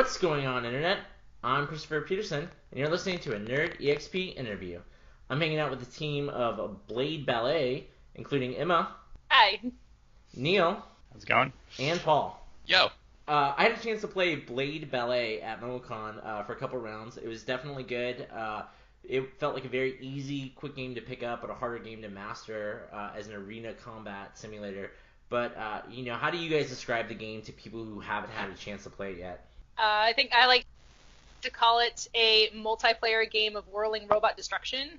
What's going on, Internet? I'm Christopher Peterson, and you're listening to a Nerd EXP interview. I'm hanging out with a team of Blade Ballet, including Emma, Hi. Neil, How's it going? and Paul. Yo. I had a chance to play Blade Ballet at MomoCon for a couple rounds. It was definitely good. It felt like a very easy, quick game to pick up, but a harder game to master as an arena combat simulator. But, how do you guys describe the game to people who haven't had a chance to play it yet? I think I like to call it a multiplayer game of whirling robot destruction.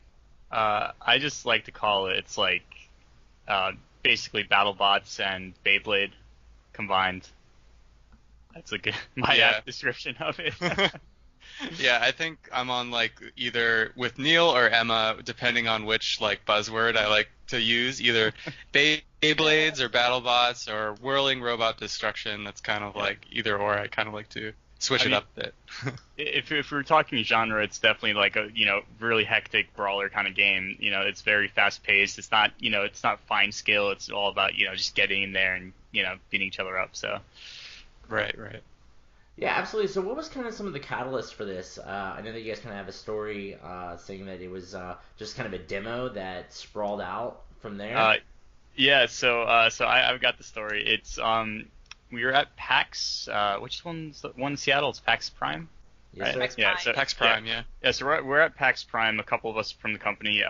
I just like to call it's like basically BattleBots and Beyblade combined. That's a good description of it. Yeah, I think I'm on either with Neil or Emma, depending on which buzzword I like to use, either Beyblades or BattleBots or whirling robot destruction. That's kind of either or. I kind of like to switch it up a bit. if we're talking genre, it's definitely like a really hectic brawler kind of game. It's very fast paced. It's not it's not fine skill. It's all about just getting in there and beating each other up. So right. Yeah, absolutely. So what was kind of some of the catalysts for this? I know that you guys kind of have a story saying that it was just kind of a demo that sprawled out from there. So I've got the story. It's we were at PAX. Which one's the one in Seattle? It's PAX Prime. Yes, PAX sir. Prime. So, PAX Prime, yeah. Yeah, so we're at PAX Prime. A couple of us from the company.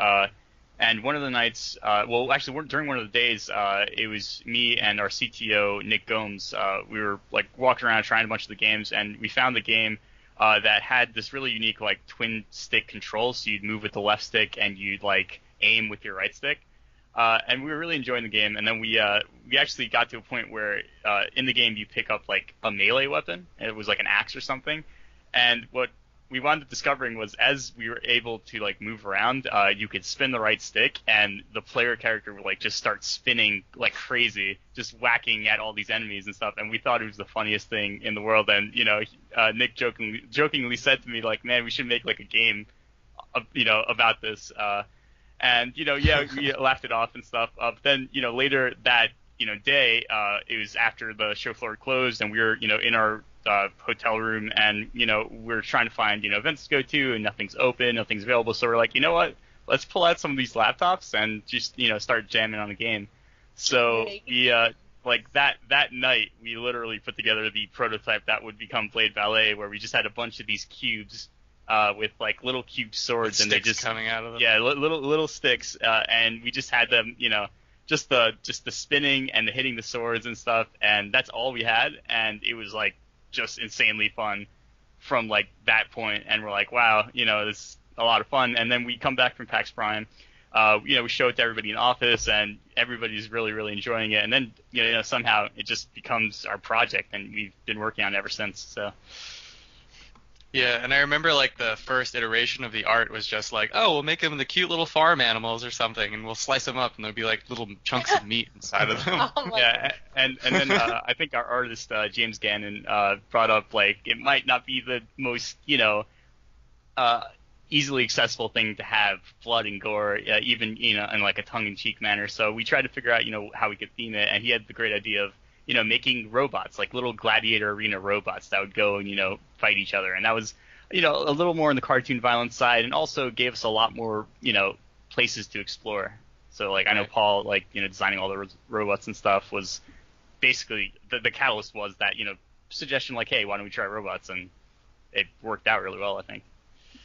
And one of the nights, during one of the days, it was me and our CTO, Nick Gomes. We were walking around trying a bunch of the games, and we found the game that had this really unique twin stick control. So you'd move with the left stick and you'd aim with your right stick. And we were really enjoying the game. And then we actually got to a point where in the game you pick up a melee weapon. And it was an axe or something. And what we wound up discovering was as we were able to move around, you could spin the right stick and the player character would just start spinning like crazy, just whacking at all these enemies and stuff. And we thought it was the funniest thing in the world. And Nick jokingly said to me man, we should make a game about this. And we laughed it off and stuff. But then later that day, it was after the show floor closed and we were in our hotel room, and we're trying to find events to go to, and nothing's open, nothing's available. So we're like, you know what? Let's pull out some of these laptops and just start jamming on the game. So we that night we literally put together the prototype that would become Blade Ballet, where we just had a bunch of these cubes with little cube swords, and they just coming out of them. Yeah, little sticks, and we just had them just the spinning and the hitting the swords and stuff, and that's all we had, and it was just insanely fun from that point. And we're wow, this is a lot of fun. And then we come back from PAX Prime, we show it to everybody in the office, and everybody's really, really enjoying it. And then somehow it just becomes our project, and we've been working on it ever since. So yeah, and I remember the first iteration of the art was just we'll make them the cute little farm animals or something, and we'll slice them up, and there'll be little chunks of meat inside of them. Yeah, and then I think our artist James Gannon brought up it might not be the most easily accessible thing to have blood and gore, even in a tongue-in-cheek manner. So we tried to figure out how we could theme it, and he had the great idea of making robots, little gladiator arena robots that would go and, fight each other. And that was, a little more on the cartoon violence side, and also gave us a lot more, places to explore. So, I know Paul, designing all the robots and stuff was basically, the catalyst was that, suggestion hey, why don't we try robots? And it worked out really well, I think.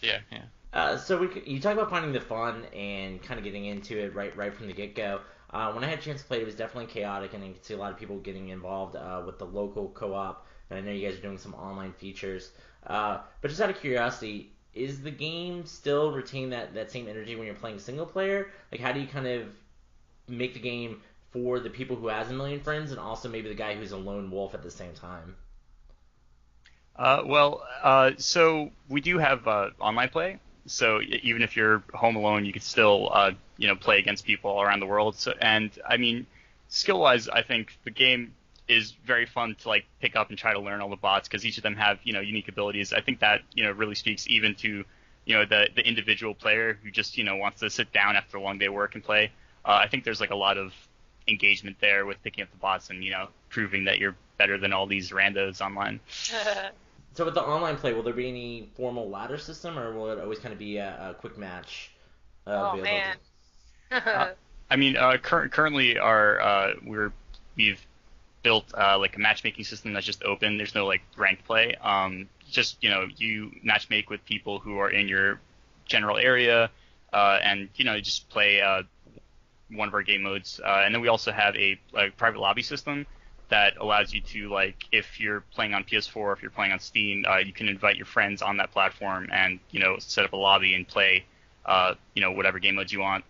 Yeah. So you talk about finding the fun and kind of getting into it right from the get-go. When I had a chance to play it, was definitely chaotic, and I could see a lot of people getting involved with the local co-op, and I know you guys are doing some online features. But just out of curiosity, is the game still retain that same energy when you're playing single player? How do you kind of make the game for the people who has a million friends, and also maybe the guy who's a lone wolf at the same time? So we do have online play. So even if you're home alone, you could still, play against people all around the world. So, and I mean, skill-wise, I think the game is very fun to pick up and try to learn all the bots, because each of them have unique abilities. I think that really speaks even to the individual player who just wants to sit down after a long day of work and play. I think there's a lot of engagement there with picking up the bots and proving that you're better than all these randos online. So with the online play, will there be any formal ladder system, or will it always kind of be a quick match Oh available? man. I mean, currently we've built like a matchmaking system that's just open. There's no like ranked play. Just you matchmake with people who are in your general area, and just play one of our game modes. And then we also have a private lobby system that allows you to, like, if you're playing on PS4, if you're playing on Steam, you can invite your friends on that platform and set up a lobby and play whatever game modes you want.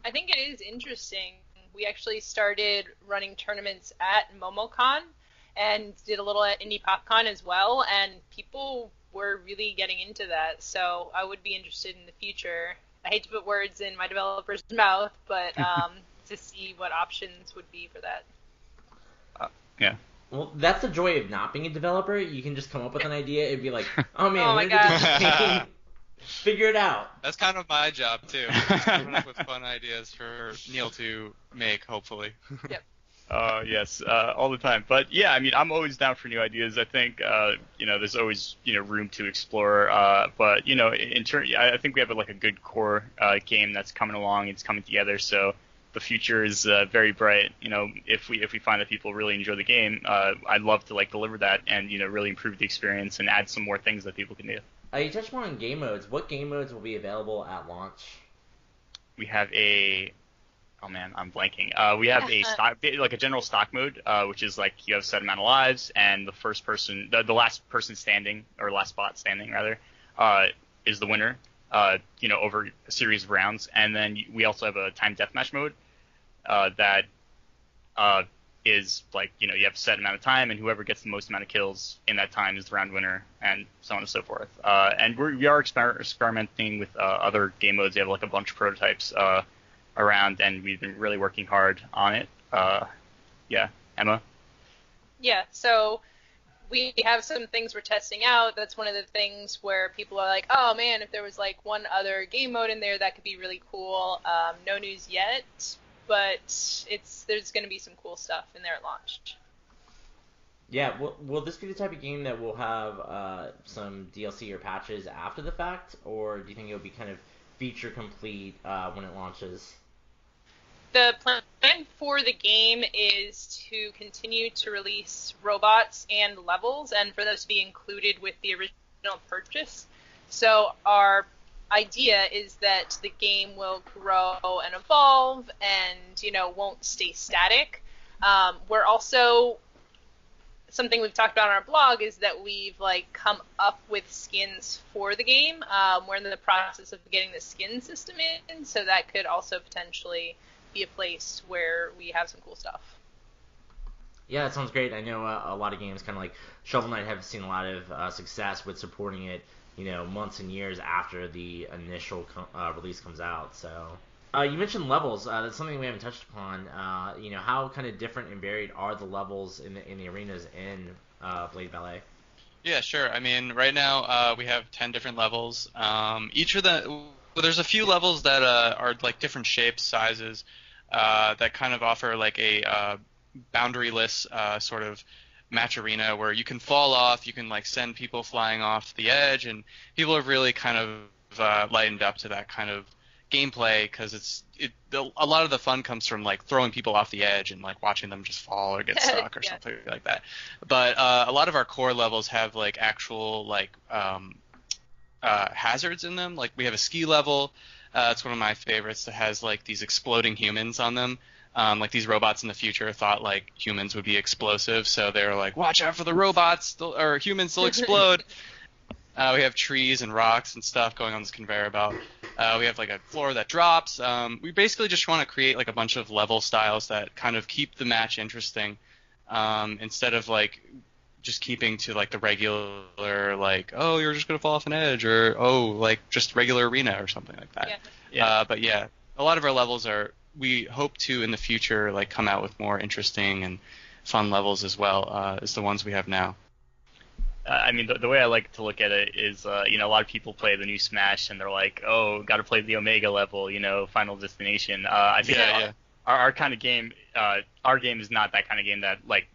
I think it is interesting. We actually started running tournaments at MomoCon and did a little at Indie PopCon as well, and people were really getting into that. So I would be interested in the future. I hate to put words in my developer's mouth, but to see what options would be for that. Yeah. Well, that's the joy of not being a developer. You can just come up with an idea. It'd be like, oh man, Oh what my did this game? Figure it out. That's kind of my job too. Just coming up with fun ideas for Neil to make, hopefully. Yep. Yes, all the time. But yeah, I mean, I'm always down for new ideas. I think there's always room to explore. But I think we have like a good core game that's coming along. It's coming together. So the future is very bright. If we find that people really enjoy the game, I'd love to like deliver that and really improve the experience and add some more things that people can do. You touched on game modes. What game modes will be available at launch? We have oh man, I'm blanking. We have a stock, like a general stock mode, which is like you have a set amount of lives, and the last person standing, or last spot standing rather, is the winner. Over a series of rounds, and then we also have a time deathmatch mode that is like you have a set amount of time, and whoever gets the most amount of kills in that time is the round winner, and so on and so forth. And we are experimenting with other game modes. We have like a bunch of prototypes around, and we've been really working hard on it. Yeah, Emma? Yeah, so we have some things we're testing out. That's one of the things where people are like, oh man, if there was like one other game mode in there, that could be really cool. No news yet, but there's going to be some cool stuff in there at launch. Yeah, will this be the type of game that will have some DLC or patches after the fact, or do you think it'll be kind of feature complete when it launches? The plan for the game is to continue to release robots and levels, and for those to be included with the original purchase. So our idea is that the game will grow and evolve and, won't stay static. We're also, something we've talked about on our blog is that we've come up with skins for the game. We're in the process of getting the skin system in, so that could also potentially be a place where we have some cool stuff. Yeah, that sounds great. I know a lot of games, kind of like Shovel Knight, have seen a lot of success with supporting it, months and years after the initial release comes out. So, you mentioned levels. That's something we haven't touched upon. How kind of different and varied are the levels in the arenas in Blade Ballet? Yeah, sure. I mean, right now we have 10 different levels. Each of them, there's a few levels that are like different shapes, sizes, that kind of offer like a boundaryless sort of match arena where you can fall off, you can like send people flying off the edge, and people have really kind of lightened up to that kind of gameplay because a lot of the fun comes from like throwing people off the edge and like watching them just fall or get stuck or something like that. But a lot of our core levels have like actual like hazards in them. Like we have a ski level. It's one of my favorites that has like these exploding humans on them. Like these robots in the future thought like humans would be explosive, so they were like, watch out for the robots, or humans will explode. We have trees and rocks and stuff going on this conveyor belt. We have like a floor that drops. We basically just want to create like a bunch of level styles that kind of keep the match interesting, instead of like just keeping to like the regular like, oh, you're just gonna fall off an edge, or oh, like just regular arena or something like that. Yeah. But yeah, a lot of our levels we hope to in the future like come out with more interesting and fun levels as well as the ones we have now. I mean, the way I like to look at it is, a lot of people play the new Smash and they're like, oh, got to play the Omega level, Final Destination. I think our kind of game, our game is not that kind of game that like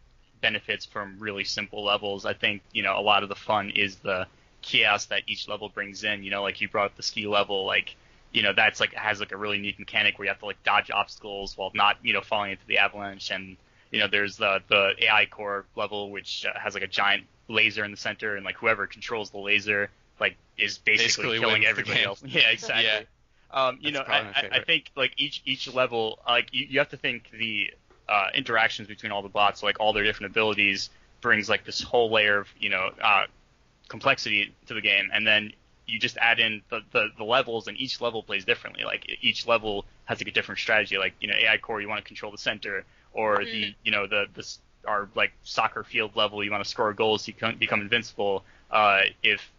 benefits from really simple levels. I think, a lot of the fun is the chaos that each level brings in. Like you brought up the ski level, like, that's like has like a really neat mechanic where you have to like dodge obstacles while not, falling into the avalanche. And, there's the AI core level, which has like a giant laser in the center, and like whoever controls the laser like is basically killing everybody else. Yeah, exactly. Yeah. I think like each level, like you have to think the interactions between all the bots, so, like all their different abilities, brings like this whole layer of complexity to the game, and then you just add in the levels, and each level plays differently. Like each level has like a different strategy. Like AI core, you want to control the center, or the our like soccer field level, you want to score goals, you can become invincible. If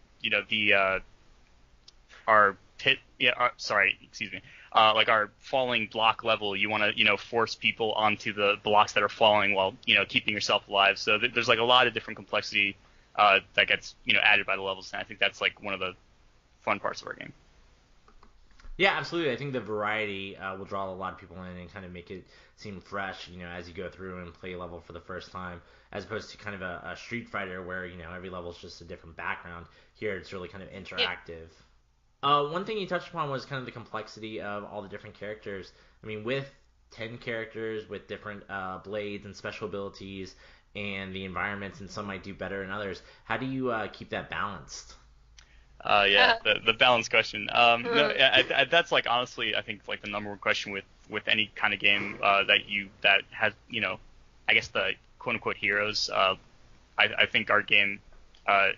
our pit, like our falling block level, you want to force people onto the blocks that are falling while keeping yourself alive. So there's like a lot of different complexity that gets added by the levels, and I think that's like one of the fun parts of our game. Yeah, absolutely. I think the variety will draw a lot of people in and kind of make it seem fresh, as you go through and play a level for the first time, as opposed to kind of a Street Fighter where, every level is just a different background. Here, it's really kind of interactive. One thing you touched upon was kind of the complexity of all the different characters. I mean, with 10 characters, with different blades and special abilities and the environments, and some might do better than others, how do you keep that balanced? The balance question. That's like honestly, I think like the number one question with any kind of game that has I guess the quote unquote heroes. I think our game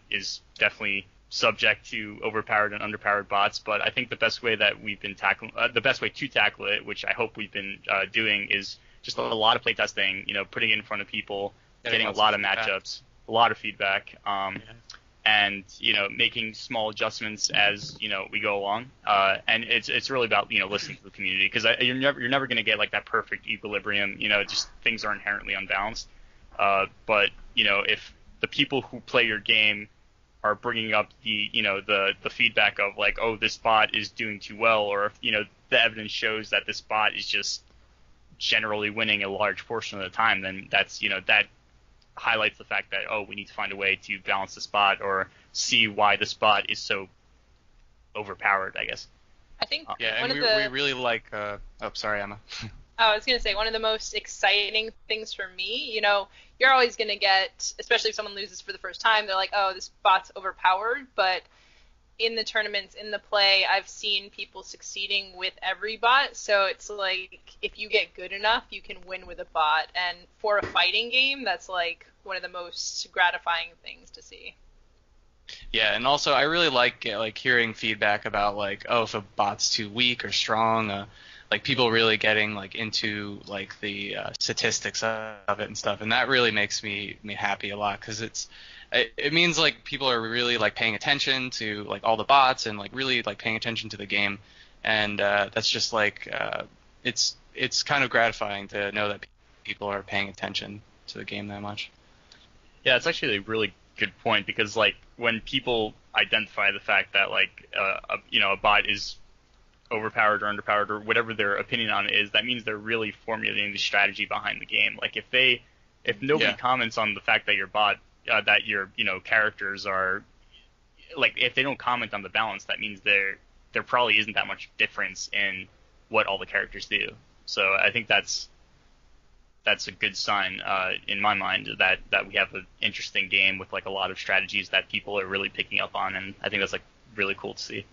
is definitely subject to overpowered and underpowered bots, but I think the best way that we've been the best way to tackle it, which I hope we've been doing, is just a lot of playtesting. Putting it in front of people, getting a lot of matchups, a lot of feedback. And making small adjustments as we go along, and it's really about listening to the community, because you're never going to get like that perfect equilibrium. Just things are inherently unbalanced. But if the people who play your game are bringing up the feedback of like, oh, this bot is doing too well, or if the evidence shows that this bot is just generally winning a large portion of the time, then that's that highlights the fact that, oh, we need to find a way to balance the spot or see why the spot is so overpowered, I guess. I think we really like sorry, Emma. I was going to say, one of the most exciting things for me, you're always going to get, especially if someone loses for the first time, they're like, oh, this bot's overpowered, but in the tournaments, in the play, I've seen people succeeding with every bot, so it's like, if you get good enough, you can win with a bot, and for a fighting game, that's like one of the most gratifying things to see. Yeah, and also I really like hearing feedback about like, oh, if a bot's too weak or strong, like people really getting like into like the statistics of it and stuff, and that really makes me happy a lot, because it means like people are really like paying attention to like all the bots and like really like paying attention to the game, and that's just like it's kind of gratifying to know that people are paying attention to the game that much. Yeah, it's actually a really good point, because like when people identify the fact that like a bot is overpowered or underpowered or whatever their opinion on it is, that means they're really formulating the strategy behind the game. Like if nobody comments on the fact that your bot that your characters are like, if they don't comment on the balance, that means there probably isn't that much difference in what all the characters do. So I think that's a good sign in my mind that we have an interesting game with like a lot of strategies that people are really picking up on, and I think that's like really cool to see.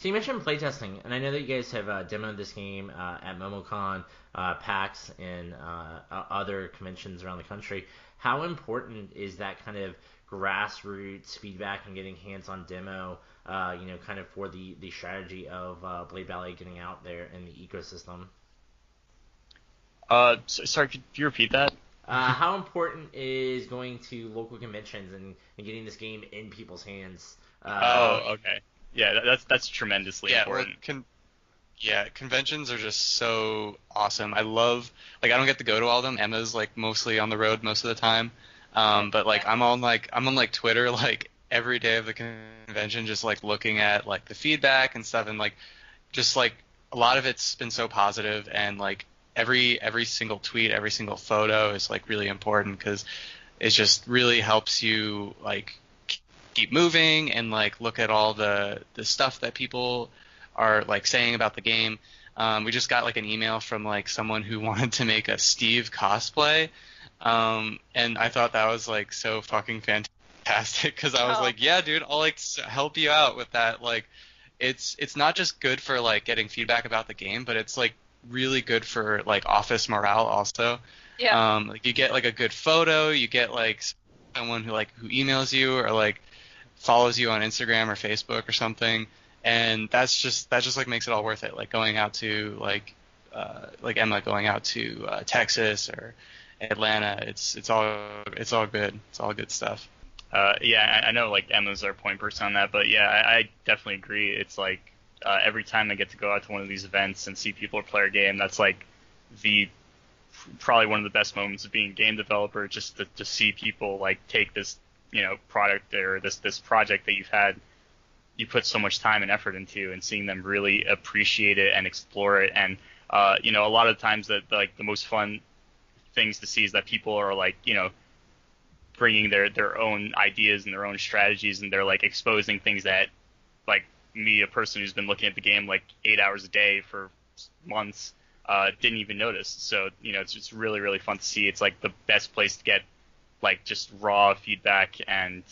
So you mentioned playtesting, and I know that you guys have demoed this game at MomoCon, PAX, and other conventions around the country. How important is that kind of grassroots feedback and getting hands-on demo, kind of for the strategy of Blade Ballet getting out there in the ecosystem? Sorry, could you repeat that? How important is going to local conventions and getting this game in people's hands? Okay. Yeah, that's tremendously important. Conventions are just so awesome. I love, like, I don't get to go to all of them. Emma's like mostly on the road most of the time, but like I'm on Twitter like every day of the convention, just like looking at like the feedback and stuff, and like just like a lot of it's been so positive, and like every single tweet, every single photo is like really important because it just really helps you like keep moving and like look at all the stuff that people are like saying about the game. We just got like an email from like someone who wanted to make a Steve cosplay, and I thought that was like so fucking fantastic because I was like, yeah, dude, I'll like help you out with that. Like, it's not just good for like getting feedback about the game, but it's like really good for like office morale also. Yeah. Like you get like a good photo, you get like someone who emails you or like follows you on Instagram or Facebook or something, and that's just like makes it all worth it. Like going out to like Emma going out to Texas or Atlanta, it's all good. It's all good stuff. Yeah, I know like Emma's our point person on that, but yeah, I definitely agree. It's like every time I get to go out to one of these events and see people play a game, that's like probably one of the best moments of being a game developer, just to see people like take this product or this project that you put so much time and effort into, and seeing them really appreciate it and explore it. And a lot of times that like the most fun things to see is that people are like bringing their own ideas and their own strategies, and they're like exposing things that like me, a person who's been looking at the game like 8 hours a day for months, didn't even notice. So it's just really, really fun to see. It's like the best place to get like just raw feedback and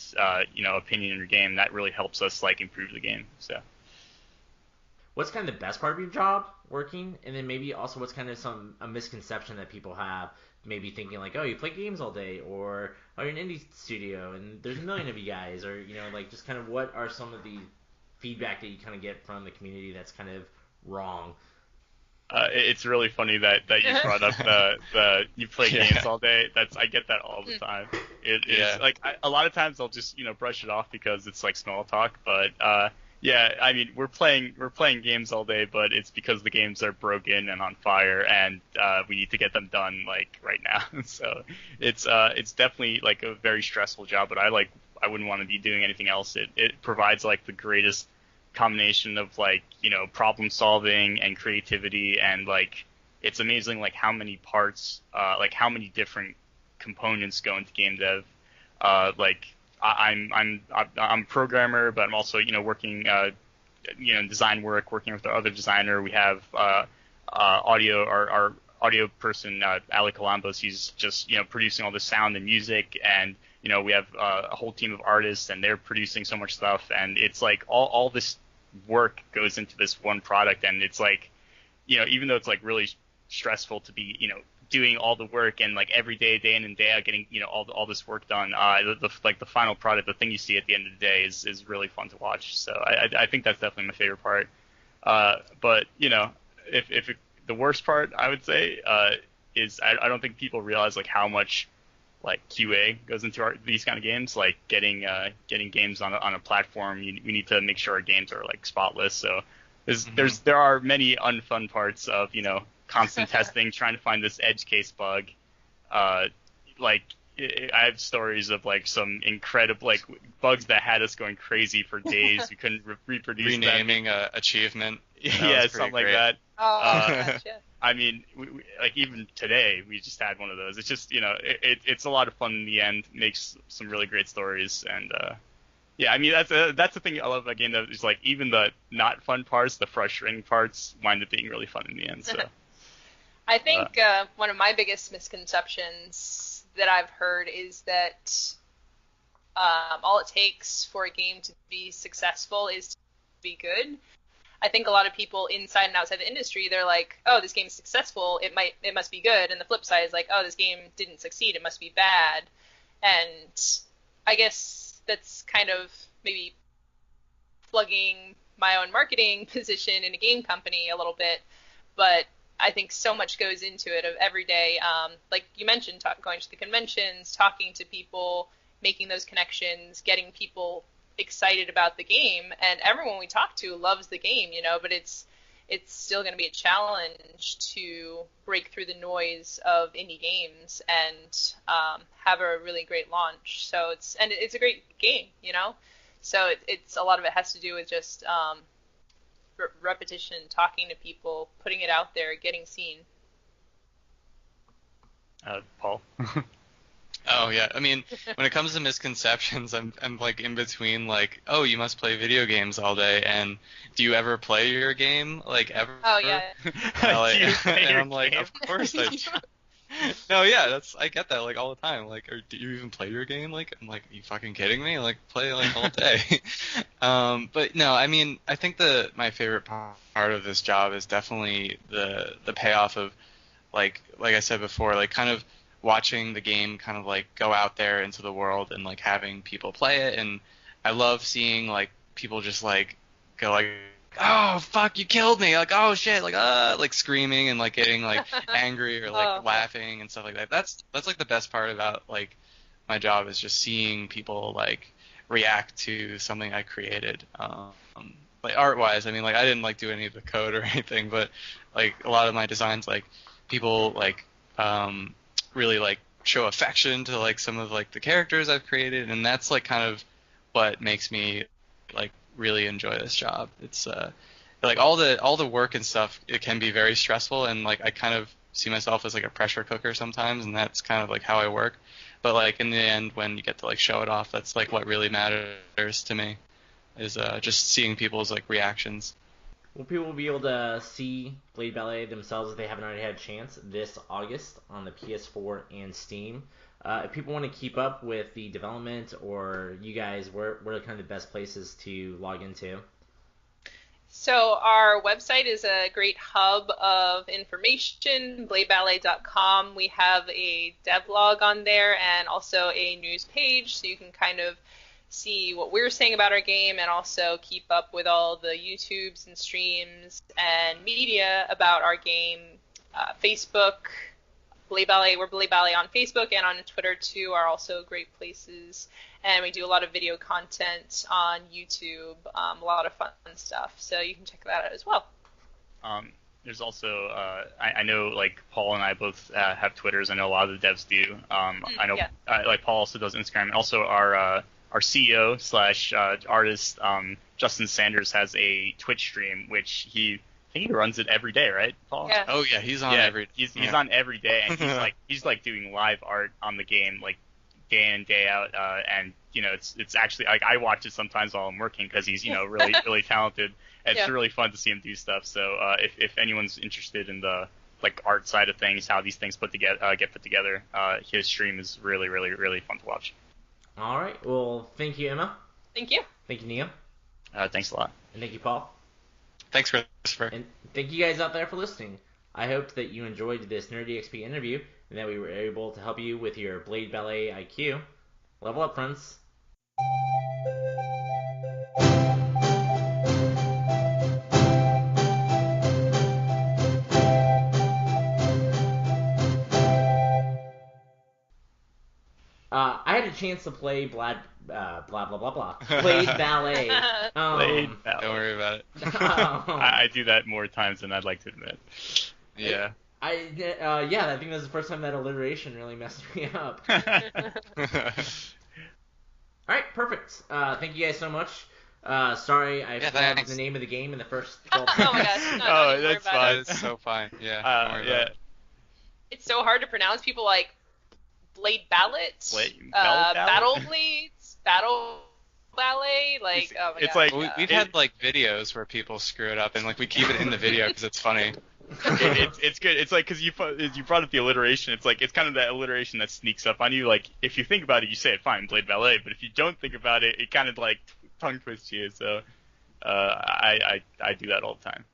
opinion in your game. That really helps us like improve the game. So what's kind of the best part of your job working, and then maybe also what's kind of a misconception that people have, maybe thinking like, oh, you play games all day, or oh, you're an indie studio and there's a million of you guys, or like just kind of what are some of the feedback that you kind of get from the community that's kind of wrong? It's really funny that you brought up the you play games all day. I get that all the time. It's like a lot of times I'll just brush it off because it's like small talk. But yeah, I mean we're playing games all day, but it's because the games are broken and on fire, and we need to get them done like right now. So it's definitely like a very stressful job, but I wouldn't want to be doing anything else. It provides like the greatest combination of like problem solving and creativity, and like it's amazing like how many parts like how many different components go into game dev. Like I'm a programmer, but I'm also working design work, working with our other designer. We have audio, our audio person Alec Columbus. He's just producing all the sound and music, and we have a whole team of artists, and they're producing so much stuff, and it's like all this work goes into this one product. And it's like even though it's like really stressful to be doing all the work and like every day in and day out getting all this work done, the final product, the thing you see at the end of the day is really fun to watch. So I think that's definitely my favorite part. But if the worst part I would say is I don't think people realize like how much like QA goes into these kind of games. Like getting games on a platform, we need to make sure our games are like spotless. So there are many unfun parts of constant testing, trying to find this edge case bug. I have stories of like some incredible like bugs that had us going crazy for days. We couldn't reproduce renaming a achievement. Yeah, something like that. Gotcha. I mean, we like even today we just had one of those. It's just it's a lot of fun in the end. Makes some really great stories, and yeah, I mean that's the thing I love about game that is like even the not fun parts, the frustrating parts wind up being really fun in the end. So I think one of my biggest misconceptions that I've heard is that all it takes for a game to be successful is to be good. I think a lot of people inside and outside the industry, they're like, oh, this game's successful, it must be good. And the flip side is like, oh, this game didn't succeed, it must be bad. And I guess that's kind of maybe plugging my own marketing position in a game company a little bit. But I think so much goes into it of every day. Like you mentioned, going to the conventions, talking to people, making those connections, getting people excited about the game, and everyone we talk to loves the game, but it's still going to be a challenge to break through the noise of indie games and have a really great launch. So it's a great game, so it's a lot of it has to do with just repetition, talking to people, putting it out there, getting seen. Paul. Oh yeah, I mean, when it comes to misconceptions, I'm like in between like, oh, you must play video games all day, and do you ever play your game like ever? Oh yeah. Do you play and your I'm like, game? of course I. No, yeah, I get that like all the time. Like, do you even play your game? Like, I'm like, are you fucking kidding me? Like, play like all day. But no, I mean, I think my favorite part of this job is definitely the payoff of like I said before, like kind of watching the game kind of like go out there into the world and like having people play it. And I love seeing like people just like go like, oh fuck, you killed me, like oh shit, like screaming and like getting like angry or like laughing and stuff like that. That's like the best part about like my job, is just seeing people like react to something I created. Like art wise, I mean, like I didn't like do any of the code or anything, but like a lot of my designs, like people like really like show affection to like some of like the characters I've created, and that's like kind of what makes me like really enjoy this job. It's like all the work and stuff, it can be very stressful, and like I kind of see myself as like a pressure cooker sometimes, and that's kind of like how I work. But like in the end, when you get to like show it off, that's like what really matters to me, is just seeing people's like reactions. Well, people will be able to see Blade Ballet themselves if they haven't already had a chance this August on the PS4 and Steam. If people want to keep up with the development or you guys, where are kind of the best places to log into? So our website is a great hub of information, bladeballet.com. We have a devlog on there and also a news page, so you can kind of see what we're saying about our game and also keep up with all the YouTubes and streams and media about our game. Facebook, Ballet Ballet, we're Ballet Ballet on Facebook and on Twitter too are also great places. And we do a lot of video content on YouTube, a lot of fun stuff. So you can check that out as well. There's also, I know like Paul and I both have Twitters. I know a lot of the devs do. I know like Paul also does Instagram. And also our CEO / artist, Justin Sanders, has a Twitch stream, which I think he runs it every day, right, Paul? Yeah. Oh yeah, he's on every. He's on every day, and he's like doing live art on the game like day in day out, and you know it's actually like I watch it sometimes while I'm working because he's really really talented. And it's really fun to see him do stuff. So if anyone's interested in the like art side of things, how these things get put together, his stream is really really really fun to watch. All right. Well, thank you, Emma. Thank you. Thank you, Neil. Thanks a lot. And thank you, Paul. Thanks, Christopher. And thank you guys out there for listening. I hope that you enjoyed this Nerdy XP interview and that we were able to help you with your Blade Ballet IQ. Level up, friends. I had a chance to play Blade Ballet. Blade Ballet. Don't worry about it. I do that more times than I'd like to admit. Yeah. I think that was the first time that alliteration really messed me up. Alright, perfect. Thank you guys so much. Sorry I forgot the name of the game in the first 12 Oh my gosh. No, that's fine. It's so fine. Yeah. Yeah. It's so hard to pronounce. People like Blade Ballet, Battle Blades, Battle Ballet, like oh my it's God. like We've had like videos where people screw it up, and like we keep it in the video because it's funny. It's good. It's like because you brought up the alliteration. It's like it's kind of that alliteration that sneaks up on you. Like if you think about it, you say it fine, Blade Ballet. But if you don't think about it, it kind of like tongue twists you. So I do that all the time.